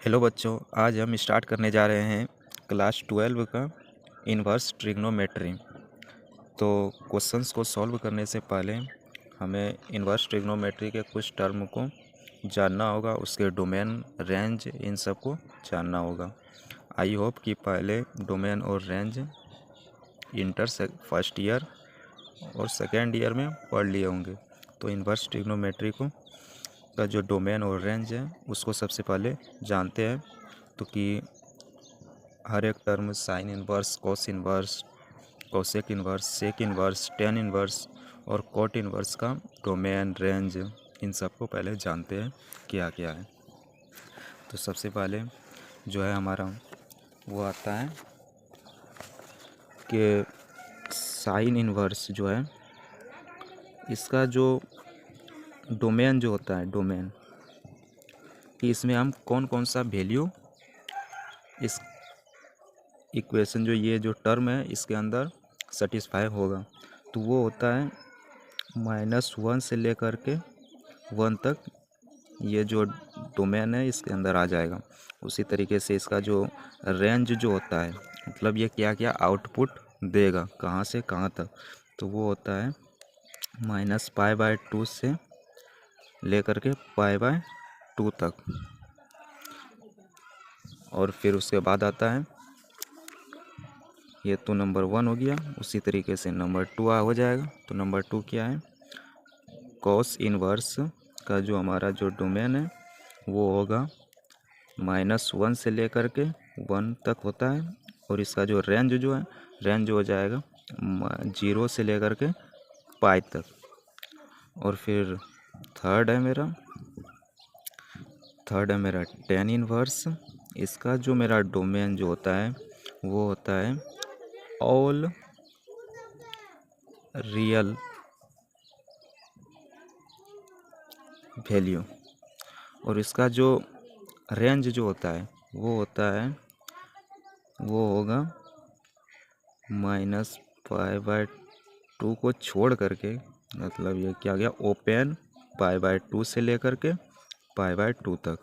Hello बच्चों, आज हम स्टार्ट करने जा रहे हैं क्लास 12 का इन्वर्स ट्रिग्नोमेट्री। तो क्वेश्चंस को सॉल्व करने से पहले हमें इन्वर्स ट्रिग्नोमेट्री के कुछ टर्म को जानना होगा, उसके डोमेन, रेंज, इन सब को जानना होगा। आई होप कि पहले डोमेन और रेंज फर्स्ट ईयर और सेकेंड ईयर में पढ़ लिए होंगे। तो इन्वर्स ट्रिग्नोमेट्री का जो डोमेन और रेंज है उसको सबसे पहले जानते हैं। तो कि हर एक term sine inverse, cos inverse, cosec inverse, sec inverse, tan inverse और कोट इन्वर्स का डोमेन, रेंज, इन सब को पहले जानते हैं क्या क्या है। तो सबसे पहले जो है हमारा वो आता है कि साइन इन्वर्स जो है इसका जो डोमेन जो होता है, डोमेन कि इसमें हम कौन कौन सा वैल्यू इस इक्वेशन जो टर्म है इसके अंदर सेटिस्फाई होगा। तो वो होता है -1 से लेकर के 1 तक, ये जो डोमेन है इसके अंदर आ जाएगा। उसी तरीके से इसका जो रेंज जो होता है, मतलब ये क्या क्या आउटपुट देगा, कहाँ से कहाँ तक, तो वो होता है -π/2 से लेकर के π/2 तक। और फिर उसके बाद आता है, ये तो नंबर 1 हो गया। उसी तरीके से नंबर 2 हो जाएगा। तो नंबर 2 क्या है, कॉस इन्वर्स का जो हमारा जो डोमेन है वो होगा -1 से लेकर के 1 तक होता है। और इसका जो रेंज जो है, रेंज हो जाएगा 0 से लेकर के π तक। और फिर थर्ड है मेरा टेन इन्वर्स। इसका जो मेरा डोमेन जो होता है वो होता है ऑल रियल वैल्यू। और इसका जो रेंज जो होता है वो होगा -π/2 को छोड़ करके, मतलब ये क्या गया, ओपन π/2 से लेकर के π/2 तक।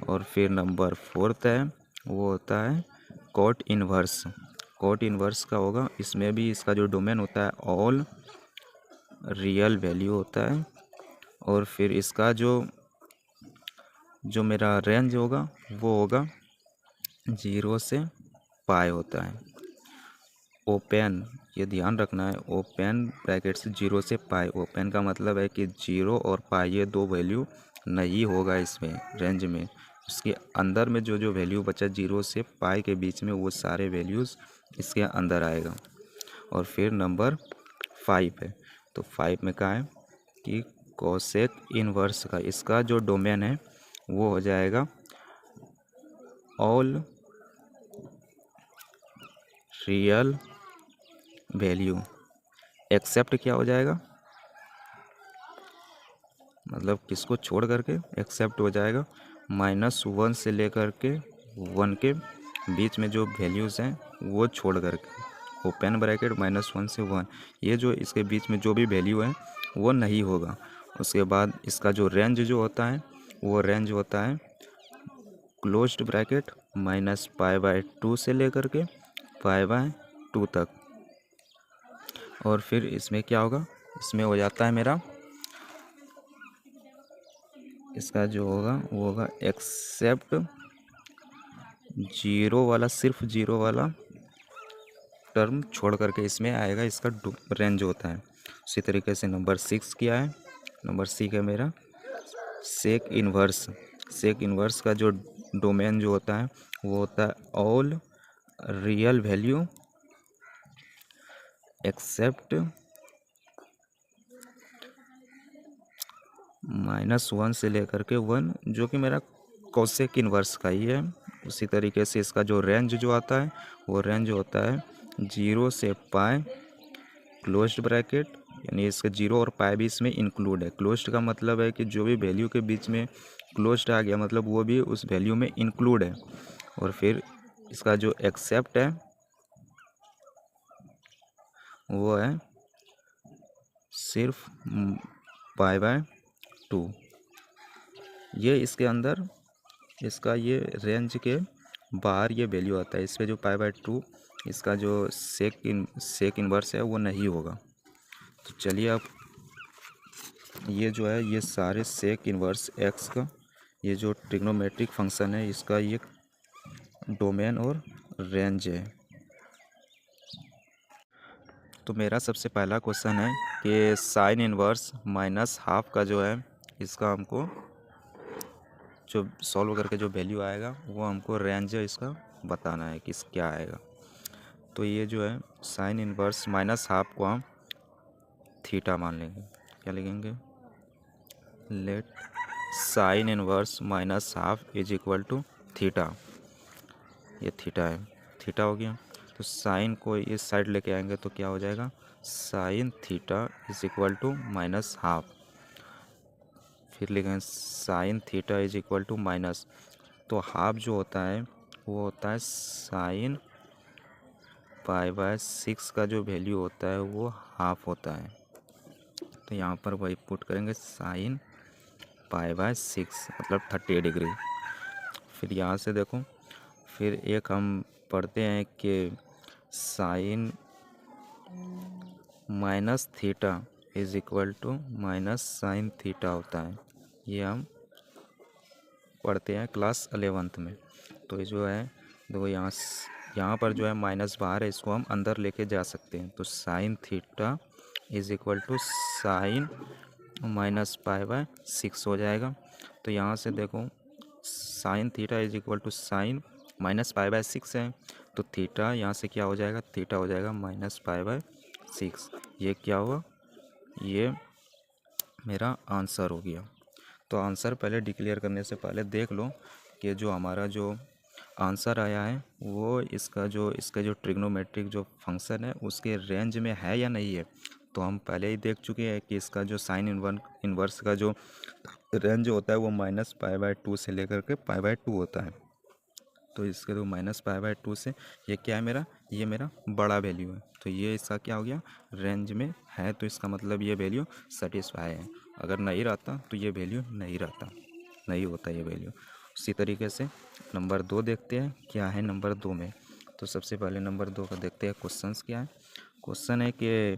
और फिर नंबर 4 है, वो होता है कोट इन्वर्स। कोट इन्वर्स का होगा, इसमें भी इसका जो डोमेन होता है ऑल रियल वैल्यू होता है। और फिर इसका जो मेरा रेंज होगा वो होगा 0 से π होता है। ओपन, ये ध्यान रखना है, ओपन ब्रैकेट से 0 से π। ओपन का मतलब है कि 0 और π ये दो वैल्यू नहीं होगा इसमें रेंज में। उसके अंदर में जो वैल्यू बचा 0 से π के बीच में, वो सारे वैल्यूज़ इसके अंदर आएगा। और फिर नंबर 5 है। तो 5 में क्या है कि कोसेक इन्वर्स का, इसका जो डोमेन है वो हो जाएगा ऑल रियल वैल्यू, एक्सेप्ट क्या हो जाएगा, मतलब किसको छोड़ करके, एक्सेप्ट हो जाएगा -1 से लेकर के 1 के बीच में जो वैल्यूज़ हैं वो छोड़ करके, ओपन ब्रैकेट -1 से 1, ये जो इसके बीच में जो भी वैल्यू है वो नहीं होगा। उसके बाद इसका जो रेंज जो होता है वो रेंज होता है क्लोज्ड ब्रैकेट -π/2 से लेकर के π/2 तक। और फिर इसमें क्या होगा, इसमें हो जाता है मेरा, इसका जो होगा वो होगा एक्सेप्ट 0 वाला, सिर्फ 0 वाला टर्म छोड़ करके इसमें आएगा, इसका रेंज होता है। उसी तरीके से नंबर 6 क्या है, नंबर 6 है मेरा सेक इन्वर्स। सेक इन्वर्स का जो डोमेन जो होता है वो होता है ऑल रियल वैल्यू एक्सेप्ट -1 से लेकर के 1, जो कि मेरा कोसेक इन्वर्स का ही है। उसी तरीके से इसका जो रेंज जो आता है वो रेंज होता है 0 से π क्लोज्ड ब्रैकेट, यानी इसका 0 और π भी इसमें इंक्लूड है। क्लोज्ड का मतलब है कि जो भी वैल्यू के बीच में क्लोज्ड आ गया, मतलब वो भी उस वैल्यू में इंक्लूड है। और फिर इसका जो एक्सेप्ट है वो है सिर्फ π/2, ये इसके अंदर इसका ये रेंज के बाहर ये वैल्यू आता है। इस पे जो पाई/2 इसका जो सेक इन्वर्स है वो नहीं होगा। तो चलिए अब ये जो है ये सारे सेक इन्वर्स एक्स का ये जो ट्रिग्नोमेट्रिक फंक्शन है इसका ये डोमेन और रेंज है। तो मेरा सबसे पहला क्वेश्चन है कि साइन इन्वर्स माइनस हाफ का जो है इसका हमको जो सॉल्व करके जो वैल्यू आएगा वो हमको रेंज है इसका बताना है कि क्या आएगा। तो ये जो है साइन इन्वर्स माइनस हाफ को हम थीटा मान लेंगे। क्या लिखेंगे? Let sine inverse minus half is equal to theta. ये थीटा है, थीटा हो गया। तो साइन को इस साइड लेके आएंगे तो क्या हो जाएगा? Sine theta is equal to minus half. फिर लिखेंगे sine theta is equal to minus, तो हाफ जो होता है वो होता है साइन पाई/6 का जो वैल्यू होता है वो हाफ होता है। तो यहाँ पर वही पुट करेंगे साइन पाई/6 मतलब 30 डिग्री। फिर यहाँ से देखो, फिर एक हम पढ़ते हैं कि sine minus theta is equal to minus sine theta होता है। ये हम पढ़ते हैं क्लास 11th में। तो ये जो है देखो यहाँ पर जो है माइनस बाहर है, इसको हम अंदर लेके जा सकते हैं। तो sine theta is equal to sine minus पाई/6 हो जाएगा। तो यहाँ से देखो sine theta is equal to sine minus पाई/6 है, तो थीटा यहाँ से क्या हो जाएगा? थीटा हो जाएगा माइनस पाई/6। ये क्या हुआ? ये मेरा आंसर हो गया। तो आंसर पहले डिक्लेयर करने से पहले देख लो कि जो हमारा जो आंसर आया है वो इसका जो ट्रिग्नोमेट्रिक जो फंक्शन है उसके रेंज में है या नहीं है। तो हम पहले ही देख चुके हैं कि इसका जो साइन इन्वर्स का जो रेंज होता है वो माइनस पाई/2 से लेकर के पाई/2 होता है। तो इसके तो माइनस पाई/2 से ये क्या है ये मेरा बड़ा वैल्यू है। तो ये इसका क्या हो गया? रेंज में है, तो इसका मतलब ये वैल्यू सेटिस्फाई है। अगर नहीं रहता तो ये वैल्यू नहीं रहता, नहीं होता ये वैल्यू। उसी तरीके से नंबर 2 देखते हैं क्या है नंबर 2 में। तो सबसे पहले नंबर 2 का देखते हैं क्वेश्चंस क्या है। क्वेश्चन है कि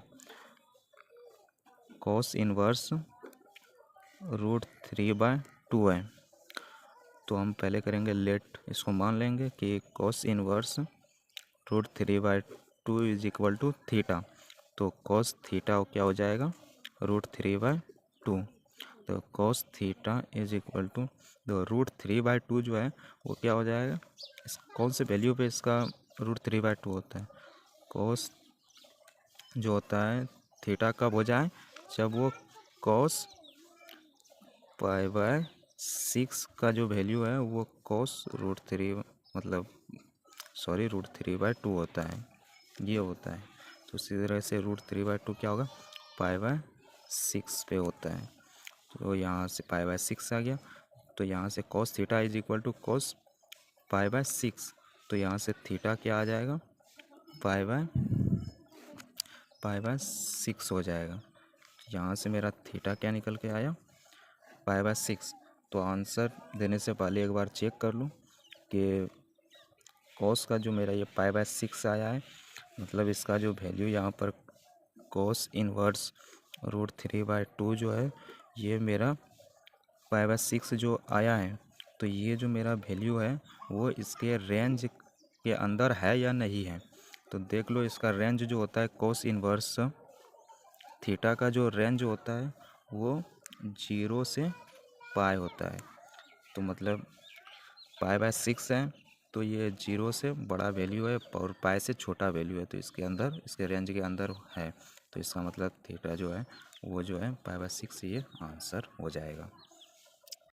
कॉस इन्वर्स √3/2 है। तो हम पहले करेंगे लेट, इसको मान लेंगे कि cos inverse √3/2 is equal to theta. तो कॉस थीटा क्या हो जाएगा? √3/2। तो cos theta is equal to √3/2 जो है वो क्या हो जाएगा? इस कौन से वैल्यू पे इसका √3/2 होता है? कॉस जो होता है थीटा कब हो जाए? जब वो कॉस पाई/6 का जो वैल्यू है वो कॉस √3 मतलब √3/2 होता है, ये होता है। तो इसी तरह से √3/2 क्या होगा? पाई/6 पे होता है। तो यहाँ से पाई/6 आ गया। तो यहाँ से cos theta is equal to cos पाई/6। तो यहाँ से थीटा क्या आ जाएगा? पाई/6 हो जाएगा। यहाँ से मेरा थीटा क्या निकल के आया? पाई/6। तो आंसर देने से पहले एक बार चेक कर लूँ कि कॉस का जो मेरा ये पाई/6 आया है, मतलब इसका जो वैल्यू यहाँ पर कॉस इन्वर्स √3/2 जो है ये मेरा पाई/6 जो आया है, तो ये जो मेरा वैल्यू है वो इसके रेंज के अंदर है या नहीं है। तो देख लो इसका रेंज जो होता है कॉस इन्वर्स थीटा का जो रेंज होता है वो 0 से पाई होता है। तो मतलब पाई/6 है तो ये 0 से बड़ा वैल्यू है और पाई से छोटा वैल्यू है, तो इसके अंदर इसके रेंज के अंदर है। तो इसका मतलब थीटा जो है वो जो है पाई/6 ये आंसर हो जाएगा।